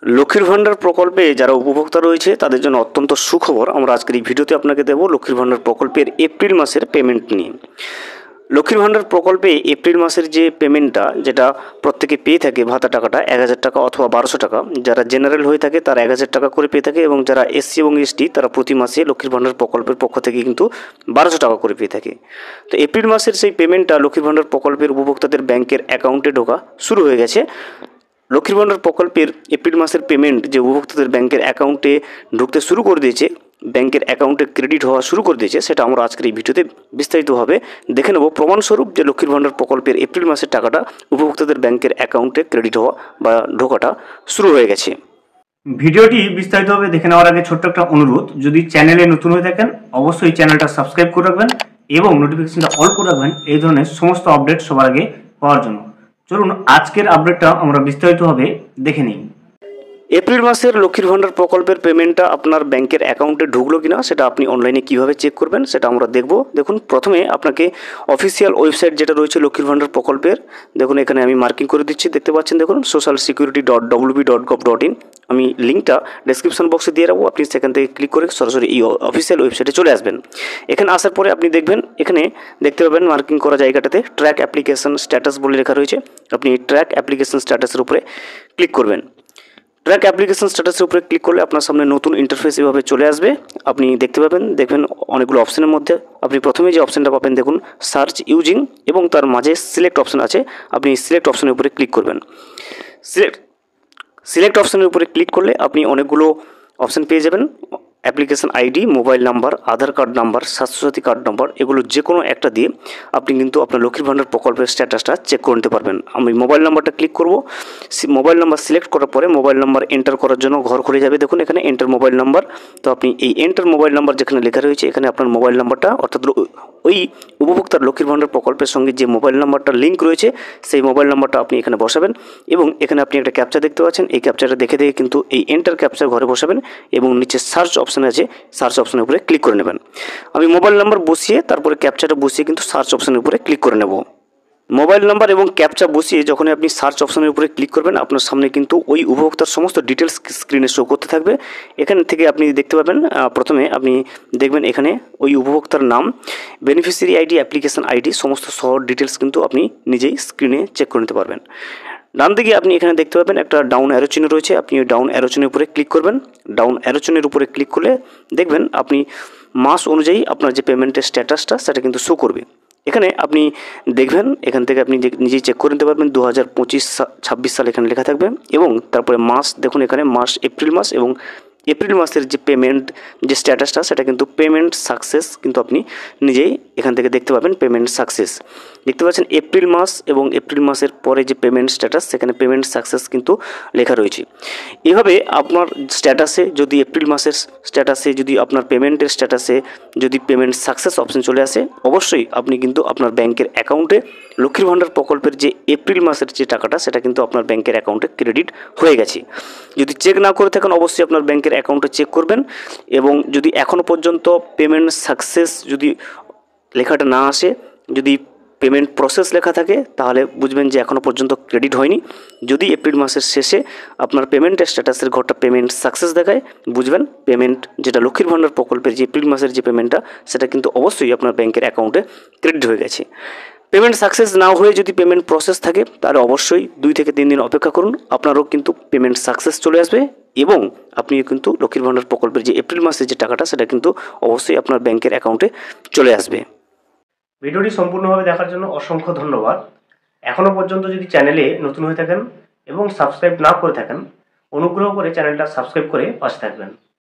লক্ষ্মীর ভাণ্ডার প্রকল্পে যারা উপভোক্তা রয়েছে তাদের জন্য অত্যন্ত সুখবর। আমরা আজকের এই ভিডিওতে আপনাকে দেব লক্ষ্মীর ভাণ্ডার প্রকল্পের এপ্রিল মাসের পেমেন্ট নিয়ে। লক্ষ্মীর ভাণ্ডার প্রকল্পে এপ্রিল মাসের যে পেমেন্টটা, যেটা প্রত্যেকে পেয়ে থাকে ভাতা টাকাটা 1000 টাকা অথবা 1200 টাকা। যারা জেনারেল হয়ে থাকে তারা 1000 টাকা করে পেয়ে থাকে, এবং যারা এসসি এবং এসটি তারা প্রতি মাসে লক্ষ্মীর ভাণ্ডার প্রকল্পের পক্ষ থেকে কিন্তু 1200 টাকা করে পেয়ে থাকে। তো এপ্রিল মাসের সেই পেমেন্টটা লক্ষ্মীর ভাণ্ডার প্রকল্পের উপভোক্তাদের ব্যাংকের অ্যাকাউন্টে ঢোকা শুরু হয়ে গেছে। লক্ষ্মীর ভাণ্ডার প্রকল্পের এপ্রিল মাসের পেমেন্ট যে উপভোক্তাদের ব্যাংকের অ্যাকাউন্টে ঢুকতে শুরু করে দিয়েছে, ব্যাংকের অ্যাকাউন্টে ক্রেডিট হওয়া শুরু করে দিয়েছে, সেটা আমরা আজকের এই ভিডিওতে বিস্তারিতভাবে দেখে নেব। প্রমাণস্বরূপ যে লক্ষ্মীর ভাণ্ডার প্রকল্পের এপ্রিল মাসের টাকাটা উপভোক্তাদের ব্যাংকের অ্যাকাউন্টে ক্রেডিট হওয়া বা ঢোকাটা শুরু হয়ে গেছে। ভিডিওটি বিস্তারিতভাবে দেখে নেওয়ার আগে ছোট্ট একটা অনুরোধ, যদি চ্যানেলে নতুন হয়ে থাকেন অবশ্যই চ্যানেলটা সাবস্ক্রাইব করে রাখবেন এবং নোটিফিকেশনটা অল করে রাখবেন এই ধরনের সমস্ত আপডেট সবার আগে পাওয়ার জন্য। চলুন আজকের আপডেটটা আমরা বিস্তারিতভাবে দেখে নিই। এপ্রিল মাসের লক্ষ্মীর ভাণ্ডার প্রকল্পের পেমেন্টটা আপনার ব্যাংকের অ্যাকাউন্টে ঢুকলো কিনা সেটা আপনি অনলাইনে কিভাবে চেক করবেন সেটা আমরা দেখব। দেখুন, প্রথমে আপনাকে অফিসিয়াল ওয়েবসাইট যেটা রয়েছে লক্ষ্মীর ভাণ্ডার প্রকল্পের, দেখুন এখানে আমি মার্কিং করে দিচ্ছি, দেখতে পাচ্ছেন, দেখুন socialsecurity.wb.gov.in। আমি লিঙ্কটা ডেসক্রিপশন বক্সে দিয়ে রাখবো, আপনি সেখান থেকে ক্লিক করে সরাসরি এই অফিসিয়াল ওয়েবসাইটে চলে আসবেন। এখানে আসার পরে আপনি দেখবেন, এখানে দেখতে পাবেন মার্কিং করা জায়গাটাতে ট্র্যাক অ্যাপ্লিকেশন স্ট্যাটাস বলে লেখা রয়েছে। আপনি ট্র্যাক অ্যাপ্লিকেশন স্ট্যাটাসের উপরে ক্লিক করবেন। ট্র্যাক অ্যাপ্লিকেশন স্ট্যাটাসের উপরে ক্লিক করলে আপনার সামনে নতুন ইন্টারফেস এভাবে চলে আসবে। আপনি দেখতে পাবেন, দেখবেন অনেকগুলো অপশনের মধ্যে আপনি প্রথমে যে অপশনটা পাবেন দেখুন সার্চ ইউজিং, এবং তার মাঝে সিলেক্ট অপশন আছে। আপনি সিলেক্ট অপশনের উপরে ক্লিক করবেন। সিলেক্ট অপশনের উপরে ক্লিক করলে আপনি অনেকগুলো অপশন পেয়ে যাবেন। Application ID, mobile number, Aadhaar card number, Swasthya Sathi card number, এগুলো যে কোনো একটা দিয়ে আপনি কিন্তু আপনার লক্ষ্মীর ভাণ্ডার প্রকল্পের স্ট্যাটাসটা চেক করে নিতে পারবেন। আমি মোবাইল নাম্বারটা ক্লিক করব। মোবাইল নাম্বার সিলেক্ট করার পরে মোবাইল নাম্বার এন্টার করার জন্য ঘর খুলে যাবে। দেখুন এখানে এন্টার মোবাইল নাম্বার। তো আপনি এই এন্টার মোবাইল নাম্বার যেখানে লেখা রয়েছে, এখানে আপনার মোবাইল নাম্বারটা, অর্থাৎ ওই উপভোক্তার লক্ষ্মীর ভাণ্ডার প্রকল্পের সঙ্গে যে মোবাইল নাম্বারটা লিঙ্ক রয়েছে সেই মোবাইল নাম্বারটা আপনি এখানে বসাবেন, এবং এখানে আপনি একটা ক্যাপচা দেখতে পাচ্ছেন। এই ক্যাপচাটা দেখে কিন্তু এই এন্টার ক্যাপচার ঘরে বসাবেন, এবং নিচে সার্চ অপশান আছে, সার্চ অপশনের উপরে ক্লিক করে নেবেন। আমি মোবাইল নাম্বার বসিয়ে তারপরে ক্যাপচাটা বসিয়ে কিন্তু সার্চ অপশনের উপরে ক্লিক করে নেব। মোবাইল নাম্বার এবং ক্যাপচা বসিয়ে যখন আপনি সার্চ অপশনের উপরে ক্লিক করবেন, আপনার সামনে কিন্তু ওই উপভোক্তার সমস্ত ডিটেলস স্ক্রিনে শো করতে থাকবে। এখান থেকে আপনি দেখতে পাবেন, প্রথমে আপনি দেখবেন এখানে ওই উপভোক্তার নাম, বেনিফিশিয়ারি আইডি, অ্যাপ্লিকেশন আইডি, সমস্ত শহর ডিটেলস কিন্তু আপনি নিজেই স্ক্রিনে চেক করে নিতে পারবেন। ডান দিকে আপনি এখানে দেখতে পাবেন একটা ডাউন অ্যারো চিহ্ন রয়েছে, আপনি ওই ডাউন অ্যারো চিহ্নের উপরে ক্লিক করবেন। ডাউন অ্যারো চিহ্নের উপরে ক্লিক করলে দেখবেন আপনি মাস অনুযায়ী আপনার যে পেমেন্টের স্ট্যাটাসটা সেটা কিন্তু শো করবে। এখানে আপনি দেখবেন, এখান থেকে আপনি নিজেই চেক করে নিতে পারবেন 2025-26 সাল এখানে লেখা থাকবে, এবং তারপরে মাস, দেখুন এখানে মাস এপ্রিল মাস, এবং এপ্রিল মাসের যে পেমেন্ট যে স্ট্যাটাসটা সেটা কিন্তু পেমেন্ট সাকসেস, কিন্তু আপনি নিজেই এখান থেকে দেখতে পাবেন পেমেন্ট সাকসেস। দেখতে পাচ্ছেন এপ্রিল মাস এবং এপ্রিল মাসের পরে যে পেমেন্ট স্ট্যাটাস, সেখানে পেমেন্ট সাকসেস কিন্তু লেখা রয়েছে। এভাবে আপনার স্ট্যাটাসে যদি এপ্রিল মাসের স্ট্যাটাসে যদি আপনার পেমেন্টের স্ট্যাটাসে যদি পেমেন্ট সাকসেস অপশন চলে আসে, অবশ্যই আপনি কিন্তু আপনার ব্যাংকের অ্যাকাউন্টে লক্ষ্মীর ভাণ্ডার প্রকল্পের যে এপ্রিল মাসের যে টাকাটা সেটা কিন্তু আপনার ব্যাংকের অ্যাকাউন্টে ক্রেডিট হয়ে গেছে। যদি চেক না করে থাকেন অবশ্যই আপনার ব্যাংকের অ্যাকাউন্টে চেক করবেন, এবং যদি এখনও পর্যন্ত পেমেন্ট সাকসেস যদি লেখাটা না আসে, যদি পেমেন্ট প্রসেস লেখা থাকে, তাহলে বুঝবেন যে এখনও পর্যন্ত ক্রেডিট হয়নি। যদি এপ্রিল মাসের শেষে আপনার পেমেন্টের স্ট্যাটাসের ঘরটা পেমেন্ট সাকসেস দেখায়, বুঝবেন পেমেন্ট যেটা লক্ষ্মীর ভাণ্ডার প্রকল্পের যে এপ্রিল মাসের যে পেমেন্টটা সেটা কিন্তু অবশ্যই আপনার ব্যাংকের অ্যাকাউন্টে ক্রেডিট হয়ে গেছে। পেমেন্ট সাকসেস না হয়ে যদি পেমেন্ট প্রসেস থাকে, তাহলে অবশ্যই 2 থেকে 3 দিন অপেক্ষা করুন, আপনারও কিন্তু পেমেন্ট সাকসেস চলে আসবে, এবং আপনি কিন্তু লক্ষ্মীর ভাণ্ডার প্রকল্পের যে এপ্রিল মাসের যে টাকাটা সেটা কিন্তু অবশ্যই আপনার ব্যাংকের অ্যাকাউন্টে চলে আসবে। ভিডিওটি সম্পূর্ণভাবে দেখার জন্য অসংখ্য ধন্যবাদ। এখনও পর্যন্ত যদি চ্যানেলে নতুন হয়ে থাকেন এবং সাবস্ক্রাইব না করে থাকেন, অনুগ্রহ করে চ্যানেলটা সাবস্ক্রাইব করে পাশে থাকবেন।